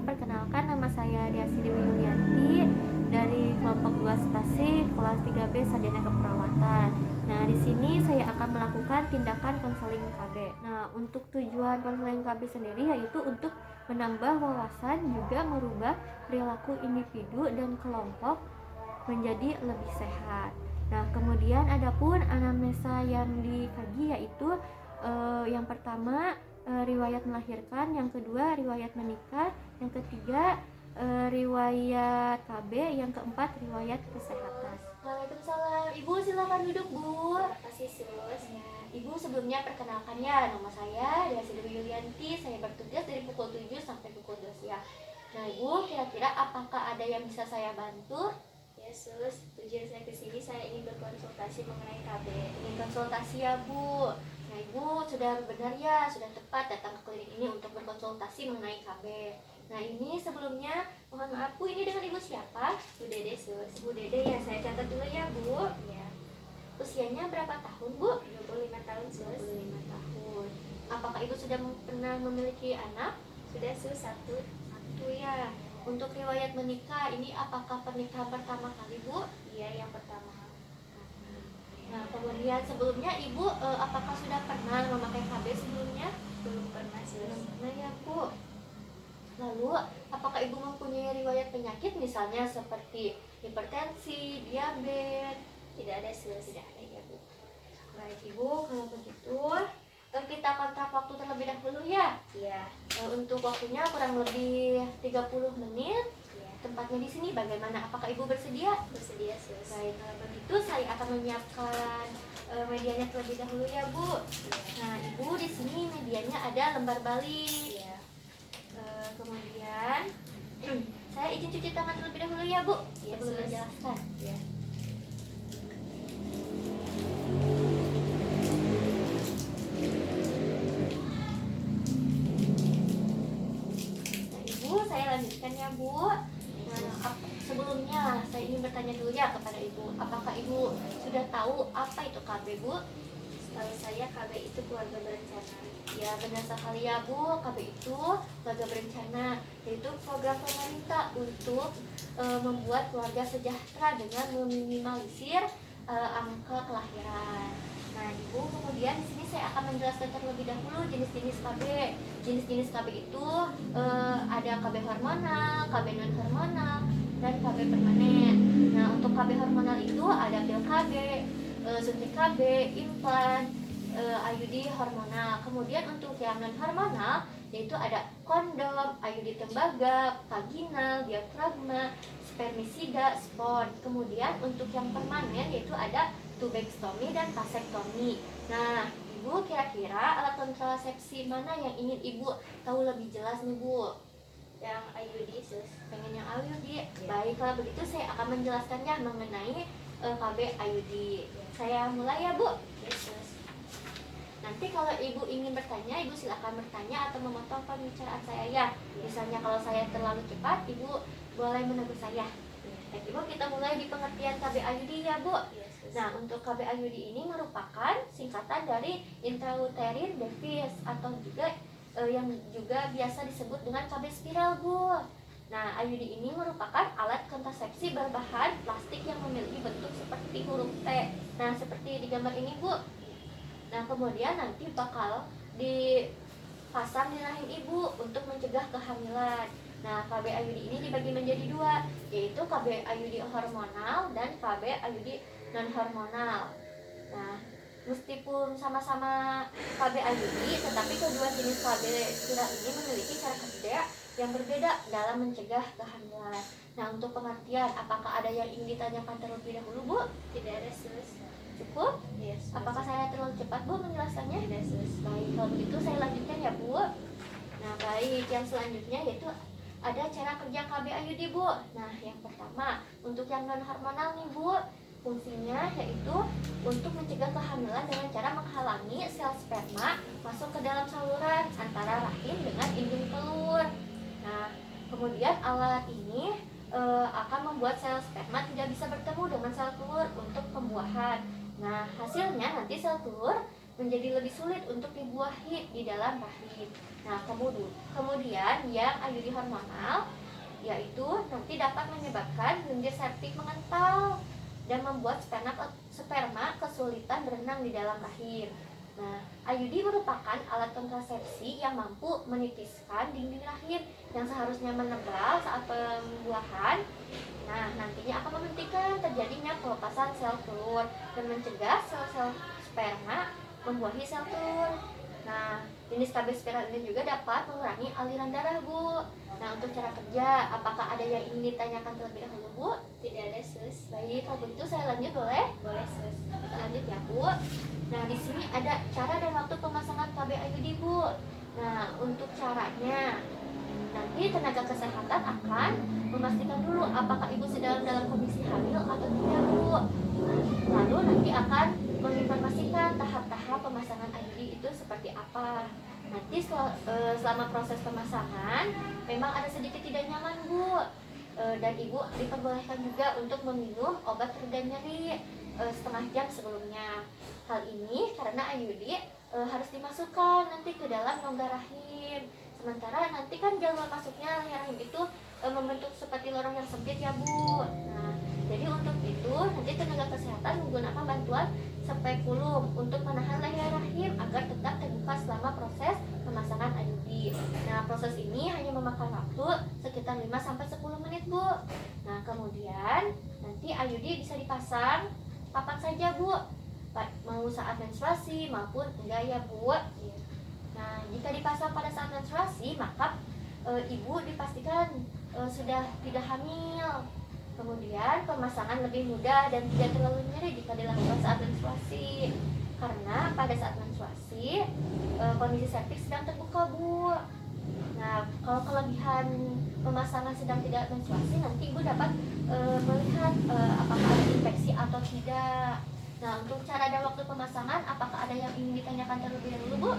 perkenalkan nama saya Diasi Dewi Yulianti dari kelompok 2 Stasi kelas 3B Sarjana Keperawatan. Nah, di sini saya akan melakukan tindakan konseling KB. Nah, untuk tujuan konseling KB sendiri yaitu untuk menambah wawasan, juga merubah perilaku individu dan kelompok menjadi lebih sehat. Nah, kemudian adapun anamnesa yang dikaji yaitu yang pertama riwayat melahirkan, yang kedua riwayat menikah, yang ketiga riwayat KB, yang keempat riwayat kesehatan. Waalaikumsalam. Ibu silakan duduk, Bu. Makasih sus. Ya, Ibu sebelumnya perkenalkan ya, nama saya Diasi Dewi Yulianti. Saya bertugas dari pukul 7 sampai pukul 2 siang. Nah, Ibu kira-kira apakah ada yang bisa saya bantu? Ya sus, tujuan saya kesini saya ingin berkonsultasi mengenai KB. Ingin konsultasi ya, Bu. Nah, Ibu sudah benar ya, sudah tepat datang ke klinik ini untuk berkonsultasi mengenai KB. Nah, ini sebelumnya mohon maaf Bu, ini dengan Ibu siapa? Bu Dede sus. Bu Dede ya, saya catat dulu ya, Bu. Ya, Usianya berapa tahun, Bu? 25 tahun sus. 25 tahun. Apakah Ibu sudah pernah memiliki anak? Sudah sus, satu. Satu ya. Untuk riwayat menikah, ini apakah pernikahan pertama kali, Bu? Iya, yang pertama. Nah, kemudian sebelumnya Ibu apakah sudah pernah memakai KB sebelumnya? Belum pernah sus. Belum pernah ya, Bu. Lalu, apakah Ibu mempunyai riwayat penyakit misalnya seperti hipertensi, diabetes? Tidak ada sus. Tidak ada ya, Bu. Baik, Ibu, kalau begitu kita kontrak waktu terlebih dahulu ya. Iya. Untuk waktunya kurang lebih 30 menit. Iya. Tempatnya di sini bagaimana? Apakah Ibu bersedia? Bersedia sus. Baik, kalau begitu saya akan menyiapkan medianya terlebih dahulu ya, Bu. Nah, Ibu di sini medianya ada lembar balik. Iya. Kemudian saya izin cuci tangan terlebih dahulu ya, Bu. Iya, Sebelum sus. menjelaskan. Iya. Nah, Ibu, saya lanjutkan ya, Bu. Nah, sebelumnya saya ingin bertanya dulu ya kepada Ibu, apakah Ibu sudah tahu apa itu KB, Bu? Setahu saya KB itu keluarga berencana. Ya, benar sekali ya, Bu. KB itu keluarga berencana, yaitu program pemerintah untuk membuat keluarga sejahtera dengan meminimalisir angka kelahiran. Nah, Ibu, kemudian di sini saya akan menjelaskan terlebih dahulu jenis-jenis KB. Jenis-jenis KB itu ada KB hormonal, KB non hormonal, dan KB permanen. Nah, untuk KB hormonal itu ada pil KB, suntik KB, implan, IUD hormonal. Kemudian untuk yang non hormonal yaitu ada kondom, IUD tembaga, vaginal, diafragma, spermisida, spon. Kemudian untuk yang permanen yaitu ada tubektomi dan vasektomi. Nah, Ibu kira-kira alat kontrasepsi mana yang ingin Ibu tahu lebih jelas nih, Bu? Yang IUD sus. Pengen yang IUD? Baik, kalau begitu saya akan menjelaskannya mengenai KB IUD. Saya mulai ya, Bu. Yes sus. Nanti kalau Ibu ingin bertanya, Ibu silakan bertanya atau memotong pembicaraan saya ya. Misalnya kalau saya terlalu cepat, Ibu boleh menegur saya. Baik, Ibu, kita mulai di pengertian KB IUD ya, Bu. Yes sus. Nah, untuk KB IUD ini merupakan singkatan dari intrauterine device atau juga yang juga biasa disebut dengan KB spiral, Bu. Nah, IUD ini merupakan alat kontrasepsi berbahan plastik yang memiliki bentuk seperti huruf T. Nah, seperti di gambar ini, Bu. Nah, kemudian nanti bakal dipasang di rahim ibu untuk mencegah kehamilan. Nah, KB IUD ini dibagi menjadi dua, yaitu KB IUD hormonal dan KB IUD non hormonal. Nah, meskipun sama-sama KB IUD, tetapi kedua jenis KB spiral ini memiliki cara kerja yang berbeda dalam mencegah kehamilan. Nah, untuk pengertian, apakah ada yang ingin ditanyakan terlebih dahulu, Bu? Tidak ada sus. Cukup? Yes. Apakah saya terlalu cepat, Bu, menjelaskannya? Tidak sus. Baik, kalau begitu saya lanjutkan ya, Bu. Nah, baik, yang selanjutnya yaitu ada cara kerja KB IUD, Bu. Nah, yang pertama, untuk yang non hormonal nih, Bu, fungsinya yaitu untuk mencegah kehamilan dengan cara menghalangi sel sperma masuk ke dalam saluran antara rahim dengan indung telur. Nah, kemudian alat ini akan membuat sel sperma tidak bisa bertemu dengan sel telur untuk pembuahan. Nah, hasilnya nanti sel telur menjadi lebih sulit untuk dibuahi di dalam rahim. Nah, kemudian yang IUD hormonal yaitu nanti dapat menyebabkan lendir septik mengental dan membuat sperma kesulitan berenang di dalam rahim. Nah, IUD merupakan alat kontrasepsi yang mampu menipiskan dinding rahim yang seharusnya menebal saat pembuahan. Nah, nantinya akan menghentikan terjadinya pelepasan sel telur dan mencegah sel-sel sperma membuahi sel telur. Nah, jenis KB spiral ini juga dapat mengurangi aliran darah, Bu. Nah, untuk cara kerja, apakah ada yang ingin ditanyakan terlebih dahulu, Bu? Tidak ada, Sus. Baik, kalau begitu saya lanjut boleh? Boleh, Sus. Kita lanjut ya, Bu. Nah, di sini ada cara dan waktu pemasangan KB IUD, Bu. Nah, untuk caranya, nanti tenaga kesehatan akan memastikan dulu apakah ibu sedang dalam kondisi hamil atau tidak, Bu. Lalu nanti akan menginformasikan tahap-tahap pemasangan IUD itu seperti apa. Nanti selama proses pemasangan memang ada sedikit tidak nyaman, Bu. Dan ibu diperbolehkan juga untuk meminum obat reda nyeri setengah jam sebelumnya. Hal ini karena IUD harus dimasukkan nanti ke dalam rongga rahim. Sementara nanti kan jalur masuknya rahim itu membentuk seperti lorong yang sempit ya, Bu. Nah, jadi untuk itu nanti tenaga kesehatan menggunakan bantuan spekulum untuk menahan leher rahim agar tetap terbuka selama proses pemasangan IUD. Nah, proses ini hanya memakan waktu sekitar 5-10 menit, Bu. Nah, kemudian nanti IUD bisa dipasang kapan saja, Bu. Mau saat menstruasi maupun enggak ya, Bu. Nah, jika dipasang pada saat menstruasi, maka ibu dipastikan sudah tidak hamil. Kemudian pemasangan lebih mudah dan tidak terlalu nyeri jika dilakukan saat menstruasi. Karena pada saat menstruasi kondisi septik sedang terbuka, Bu. Nah, kalau kelebihan pemasangan sedang tidak menstruasi, nanti ibu dapat melihat apakah ada infeksi atau tidak. Nah, untuk cara dan waktu pemasangan, apakah ada yang ingin ditanyakan terlebih dahulu, Bu?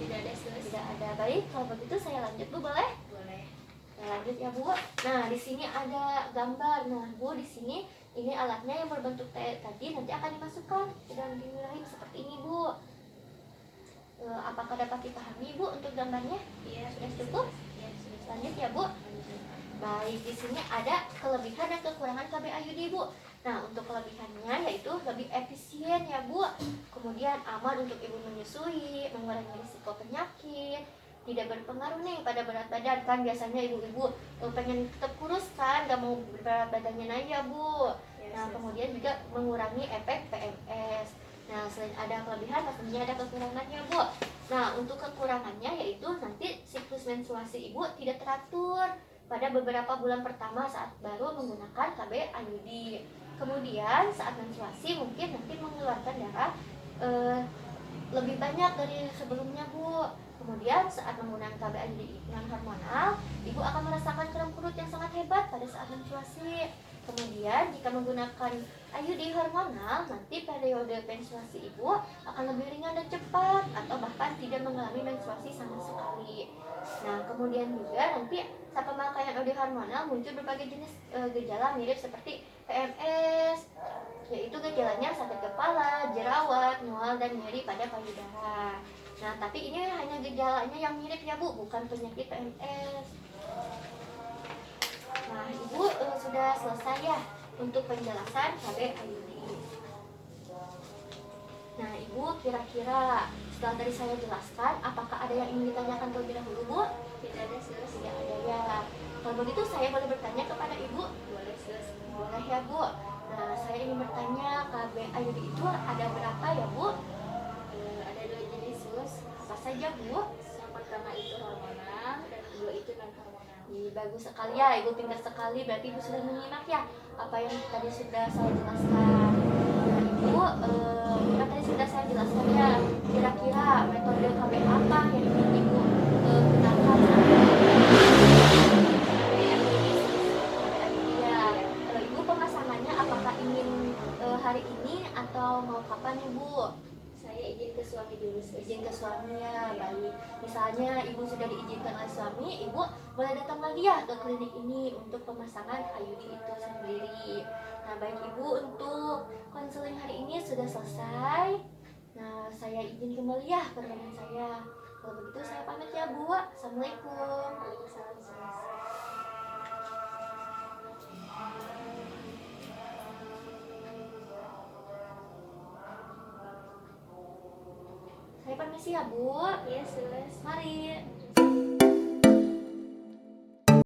Tidak ada, Sus. Tidak ada. Baik, kalau begitu saya lanjut, Bu, boleh? Boleh. Saya lanjut ya, Bu. Nah, di sini ada gambar. Nah, Bu, di sini ini alatnya yang berbentuk T tadi nanti akan dimasukkan ke dalam dinding rahim seperti ini, Bu. Apakah dapat dipahami, Bu, untuk gambarnya? Iya, Sudah cukup? Iya, sudah. Lanjut ya, Bu. Baik, di sini ada kelebihan dan kekurangan KB IUD, Bu. Nah, untuk kelebihannya yaitu lebih efisien ya, Bu. Kemudian aman untuk ibu menyusui, mengurangi risiko penyakit, tidak berpengaruh nih pada berat badan. Kan biasanya ibu-ibu pengen tetap kurus kan, gak mau berat badannya naik ya, Bu. Nah, kemudian juga mengurangi efek PMS. Nah, selain ada kelebihan, pastinya ada kekurangannya, Bu. Nah, untuk kekurangannya yaitu nanti siklus menstruasi ibu tidak teratur pada beberapa bulan pertama saat baru menggunakan KB IUD. Kemudian saat menstruasi mungkin nanti mengeluarkan darah lebih banyak dari sebelumnya, Bu. Kemudian saat menggunakan KB IUD yang hormonal, ibu akan merasakan kram perut yang sangat hebat pada saat menstruasi. Kemudian jika menggunakan IUD hormonal, nanti periode menstruasi ibu akan lebih ringan dan cepat atau bahkan tidak mengalami menstruasi sama sekali. Nah, kemudian juga nanti saat pemakaian IUD hormonal muncul berbagai jenis gejala mirip seperti PMS, yaitu gejalanya sakit kepala, jerawat, mual, dan nyeri pada payudara. Nah, tapi ini hanya gejalanya yang mirip ya, Bu, bukan penyakit PMS. Nah, Ibu sudah selesai ya untuk penjelasan KB IUD. Nah, Ibu kira-kira setelah tadi saya jelaskan, apakah ada yang ingin ditanyakan terlebih dahulu, Bu? Tidak ada, Sus. Tidak ada ya. Kalau begitu saya boleh bertanya kepada Ibu? Boleh, Sus. Boleh ya, Bu. Nah, saya ingin bertanya, KB IUD itu ada berapa ya, Bu? Ada 2 jenis, Sus. Apa saja, Bu? Yang pertama itu hormonal dan kedua itu non hormonal. Bagus sekali ya, Ibu pintar sekali. Berarti Ibu sudah menyimak ya apa yang tadi sudah saya jelaskan. Nah, Ibu, kan tadi sudah saya jelaskan ya. Kira-kira metode KB apa yang ingin Ibu gunakan? Ya, Ibu pemasangannya apakah ingin hari ini atau mau kapan, Ibu? Saya izin ke suami dulu, Sus. Izin ke suami ya, baik. Misalnya ibu sudah diizinkan oleh suami, ibu boleh datang lagi ya ke klinik ini untuk pemasangan IUD itu sendiri. Nah, baik Ibu, untuk konseling hari ini sudah selesai. Nah, saya izin kembali ya ke ruangan saya. Kalau begitu saya pamit ya Bu. Assalamualaikum. Waalaikumsalam, Sis. Saya permisi ya Bu. Iya, Sis. Mari.